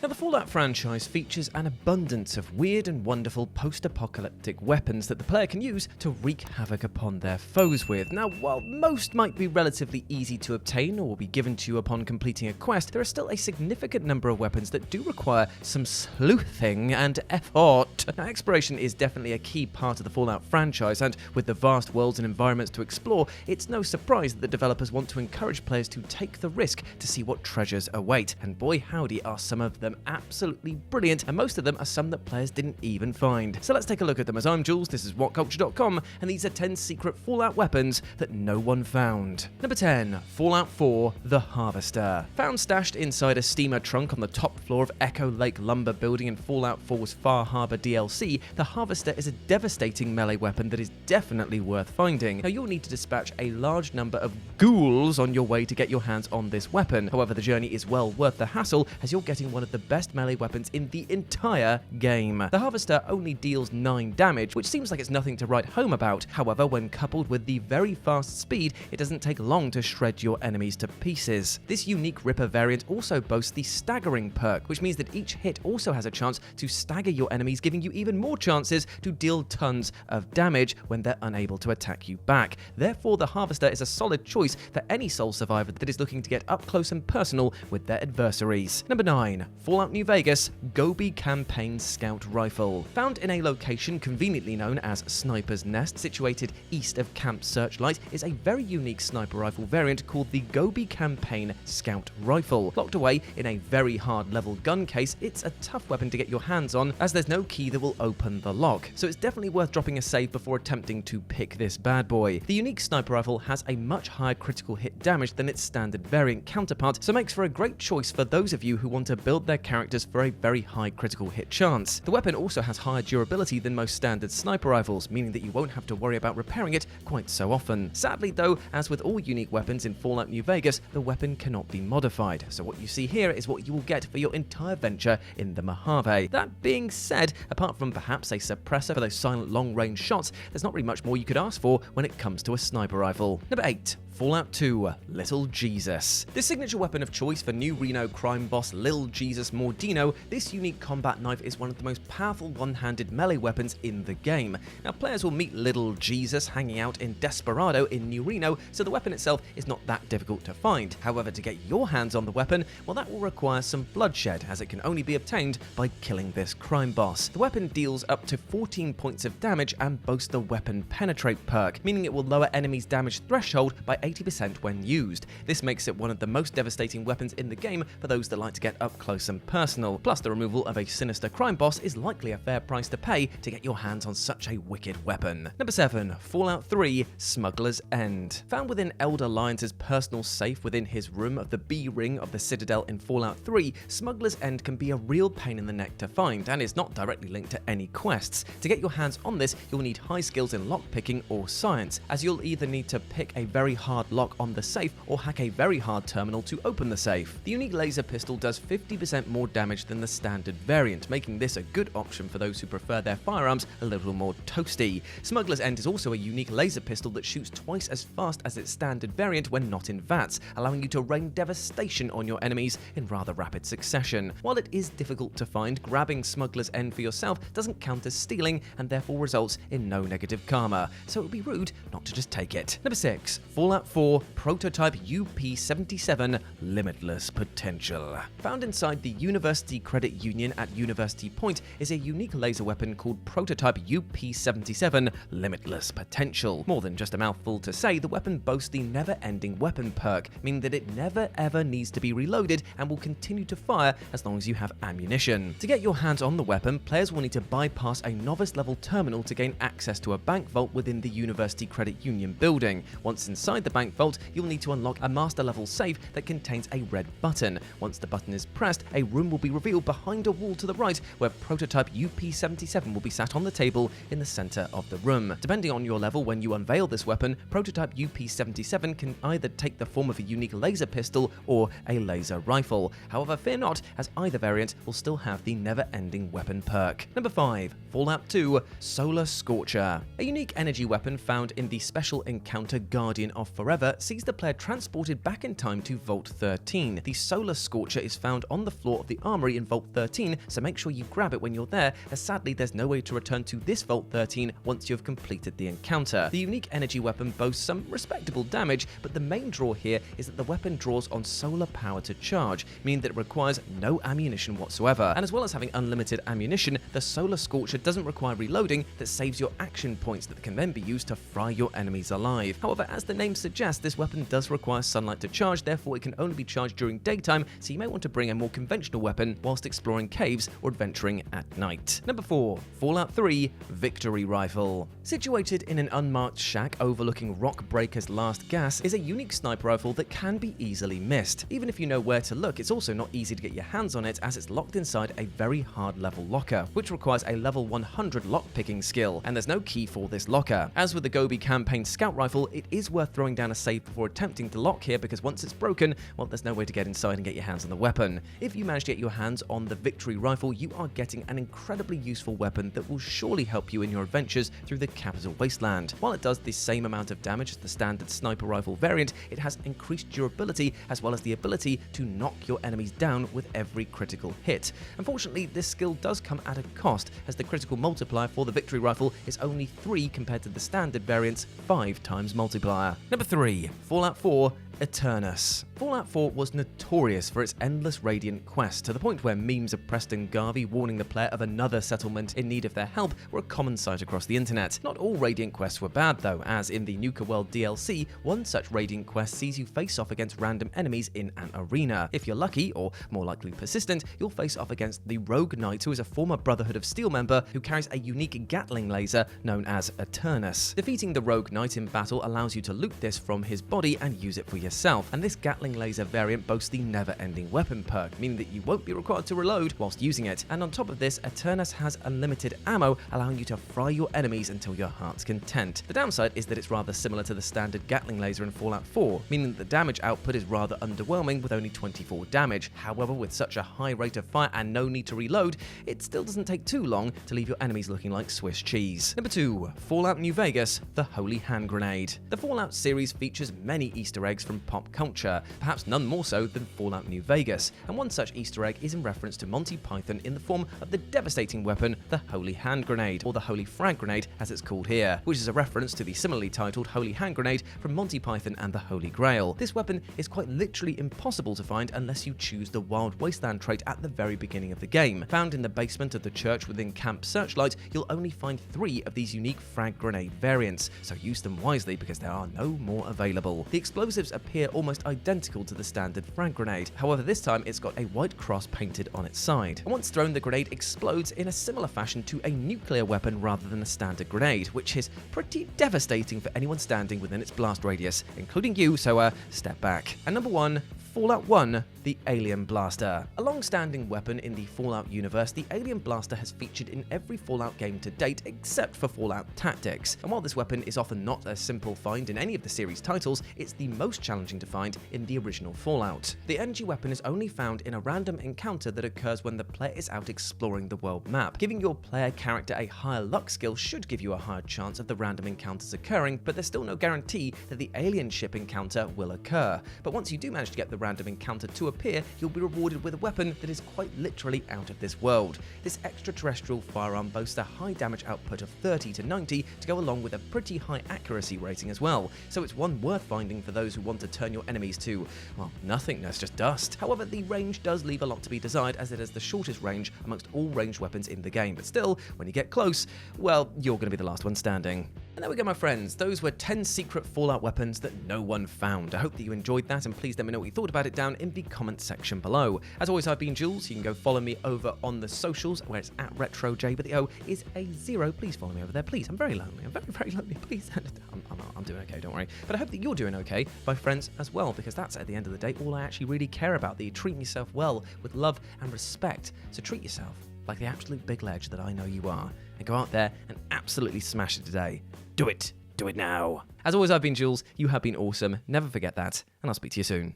Now, the Fallout franchise features an abundance of weird and wonderful post-apocalyptic weapons that the player can use to wreak havoc upon their foes with. Now, while most might be relatively easy to obtain or will be given to you upon completing a quest, there are still a significant number of weapons that do require some sleuthing and effort. Now, exploration is definitely a key part of the Fallout franchise, and with the vast worlds and environments to explore, it's no surprise that the developers want to encourage players to take the risk to see what treasures await. And boy howdy are some of them absolutely brilliant, and most of them are some that players didn't even find. So let's take a look at them. As I'm Jules, this is WhatCulture.com, and these are 10 secret Fallout weapons that no one found. Number 10. Fallout 4 The Harvester. Found stashed inside a steamer trunk on the top floor of Echo Lake Lumber Building in Fallout 4's Far Harbor DLC, the Harvester is a devastating melee weapon that is definitely worth finding. Now, you'll need to dispatch a large number of ghouls on your way to get your hands on this weapon. However, the journey is well worth the hassle, as you're getting one of the best melee weapons in the entire game. The Harvester only deals 9 damage, which seems like it's nothing to write home about. However, when coupled with the very fast speed, it doesn't take long to shred your enemies to pieces. This unique Ripper variant also boasts the staggering perk, which means that each hit also has a chance to stagger your enemies, giving you even more chances to deal tons of damage when they're unable to attack you back. Therefore, the Harvester is a solid choice for any Soul survivor that is looking to get up close and personal with their adversaries. Number 9. Fallout New Vegas Gobi Campaign Scout Rifle. Found in a location conveniently known as Sniper's Nest, situated east of Camp Searchlight, is a very unique sniper rifle variant called the Gobi Campaign Scout Rifle. Locked away in a very hard level gun case, it's a tough weapon to get your hands on, as there's no key that will open the lock, so it's definitely worth dropping a save before attempting to pick this bad boy. The unique sniper rifle has a much higher critical hit damage than its standard variant counterpart, so makes for a great choice for those of you who want to build their characters for a very high critical hit chance. The weapon also has higher durability than most standard sniper rifles, meaning that you won't have to worry about repairing it quite so often. Sadly though, as with all unique weapons in Fallout New Vegas, the weapon cannot be modified, so what you see here is what you will get for your entire venture in the Mojave. That being said, apart from perhaps a suppressor for those silent long-range shots, there's not really much more you could ask for when it comes to a sniper rifle. Number 8. Fallout 2 Little Jesus. This signature weapon of choice for New Reno crime boss Lil Jesus Mordino, this unique combat knife is one of the most powerful one-handed melee weapons in the game. Now, players will meet Little Jesus hanging out in Desperado in New Reno, so the weapon itself is not that difficult to find. However, to get your hands on the weapon, well, that will require some bloodshed, as it can only be obtained by killing this crime boss. The weapon deals up to 14 points of damage and boasts the Weapon Penetrate perk, meaning it will lower enemies' damage threshold by 80% when used. This makes it one of the most devastating weapons in the game for those that like to get up close and personal. Plus, the removal of a sinister crime boss is likely a fair price to pay to get your hands on such a wicked weapon. Number 7. Fallout 3 Smuggler's End. Found within Elder Lyons' personal safe within his room of the B-Ring of the Citadel in Fallout 3, Smuggler's End can be a real pain in the neck to find, and is not directly linked to any quests. To get your hands on this, you'll need high skills in lockpicking or science, as you'll either need to pick a very hard lock on the safe or hack a very hard terminal to open the safe. The unique laser pistol does 50% more damage than the standard variant, making this a good option for those who prefer their firearms a little more toasty. Smuggler's End is also a unique laser pistol that shoots twice as fast as its standard variant when not in VATS, allowing you to rain devastation on your enemies in rather rapid succession. While it is difficult to find, grabbing Smuggler's End for yourself doesn't count as stealing and therefore results in no negative karma, so it would be rude not to just take it. Number 6. Fallout 4 Prototype UP-77 Limitless Potential. Found inside the University Credit Union at University Point is a unique laser weapon called Prototype UP-77 Limitless Potential. More than just a mouthful to say, the weapon boasts the never-ending weapon perk, meaning that it never ever needs to be reloaded and will continue to fire as long as you have ammunition. To get your hands on the weapon, players will need to bypass a novice-level terminal to gain access to a bank vault within the University Credit Union building. Once inside the bank vault, you'll need to unlock a master-level safe that contains a red button. Once the button is pressed, a room will be revealed behind a wall to the right, where Prototype UP-77 will be sat on the table in the center of the room. Depending on your level when you unveil this weapon, Prototype UP-77 can either take the form of a unique laser pistol or a laser rifle. However, fear not, as either variant will still have the never-ending weapon perk. Number 5. Fallout 2 Solar Scorcher. A unique energy weapon found in the Special Encounter Guardian of forever sees the player transported back in time to Vault 13. The Solar Scorcher is found on the floor of the armory in Vault 13, so make sure you grab it when you're there, as sadly there's no way to return to this Vault 13 once you've completed the encounter. The unique energy weapon boasts some respectable damage, but the main draw here is that the weapon draws on solar power to charge, meaning that it requires no ammunition whatsoever. And as well as having unlimited ammunition, the Solar Scorcher doesn't require reloading that saves your action points that can then be used to fry your enemies alive. However, as the name suggests, this weapon does require sunlight to charge, therefore it can only be charged during daytime, so you may want to bring a more conventional weapon whilst exploring caves or adventuring at night. Number 4. Fallout 3 Victory Rifle. Situated in an unmarked shack overlooking Rock Breaker's last gas is a unique sniper rifle that can be easily missed. Even if you know where to look, it's also not easy to get your hands on it as it's locked inside a very hard level locker, which requires a level 100 lockpicking skill, and there's no key for this locker. As with the Gobi campaign scout rifle, it is worth throwing down a save before attempting to lock here, because once it's broken, well, there's no way to get inside and get your hands on the weapon. If you manage to get your hands on the Victory Rifle, you are getting an incredibly useful weapon that will surely help you in your adventures through the Capital Wasteland. While it does the same amount of damage as the standard sniper rifle variant, it has increased durability as well as the ability to knock your enemies down with every critical hit. Unfortunately, this skill does come at a cost, as the critical multiplier for the Victory Rifle is only 3 compared to the standard variant's 5 times multiplier. Number 3. Fallout 4 Aeternus. Fallout 4 was notorious for its endless Radiant quests, to the point where memes of Preston Garvey warning the player of another settlement in need of their help were a common sight across the internet. Not all Radiant quests were bad though, as in the Nuka World DLC, one such Radiant quest sees you face off against random enemies in an arena. If you're lucky, or more likely persistent, you'll face off against the Rogue Knight, who is a former Brotherhood of Steel member who carries a unique Gatling laser known as Aeternus. Defeating the Rogue Knight in battle allows you to loot this from his body and use it for yourself, and this Gatling laser variant boasts the never-ending weapon perk, meaning that you won't be required to reload whilst using it. And on top of this, Aeternus has unlimited ammo, allowing you to fry your enemies until your heart's content. The downside is that it's rather similar to the standard Gatling laser in Fallout 4, meaning that the damage output is rather underwhelming with only 24 damage. However, with such a high rate of fire and no need to reload, it still doesn't take too long to leave your enemies looking like Swiss cheese. Number 2. Fallout New Vegas The Holy Hand Grenade. The Fallout series features many Easter eggs from pop culture, perhaps none more so than Fallout New Vegas, and one such Easter egg is in reference to Monty Python in the form of the devastating weapon, the Holy Hand Grenade, or the Holy Frag Grenade as it's called here, which is a reference to the similarly titled Holy Hand Grenade from Monty Python and the Holy Grail. This weapon is quite literally impossible to find unless you choose the Wild Wasteland trait at the very beginning of the game. Found in the basement of the church within Camp Searchlight, you'll only find 3 of these unique frag grenade variants, so use them wisely because there are no more available. The explosives appear almost identical to the standard frag grenade, however this time it's got a white cross painted on its side. And once thrown, the grenade explodes in a similar fashion to a nuclear weapon rather than a standard grenade, which is pretty devastating for anyone standing within its blast radius, including you, so step back. And number 1, Fallout 1 The Alien Blaster. A long-standing weapon in the Fallout universe, the Alien Blaster has featured in every Fallout game to date except for Fallout Tactics. And while this weapon is often not a simple find in any of the series titles, it's the most challenging to find in the original Fallout. The energy weapon is only found in a random encounter that occurs when the player is out exploring the world map. Giving your player character a higher luck skill should give you a higher chance of the random encounters occurring, but there's still no guarantee that the alien ship encounter will occur. But once you do manage to get the random encounter to appear, you'll be rewarded with a weapon that is quite literally out of this world. This extraterrestrial firearm boasts a high damage output of 30 to 90 to go along with a pretty high accuracy rating as well, so it's one worth finding for those who want to turn your enemies to, well, nothingness, just dust. However, the range does leave a lot to be desired, as it has the shortest range amongst all ranged weapons in the game, but still, when you get close, well, you're going to be the last one standing. And there we go, my friends. Those were 10 secret Fallout weapons that no one found. I hope that you enjoyed that, and please let me know what you thought about it down in the comment section below. As always, I've been Jules. You can go follow me over on the socials, where it's at RetroJ, but the O is a 0. Please follow me over there, please. I'm very lonely. I'm very, very lonely. Please. I'm doing okay, don't worry. But I hope that you're doing okay, my friends, as well, because that's, at the end of the day, all I actually really care about, that you treat yourself well, with love and respect. So treat yourself like the absolute big ledge that I know you are, and go out there and absolutely smash it today. Do it. Do it now. As always, I've been Jules. You have been awesome. Never forget that, and I'll speak to you soon.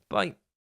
Bye.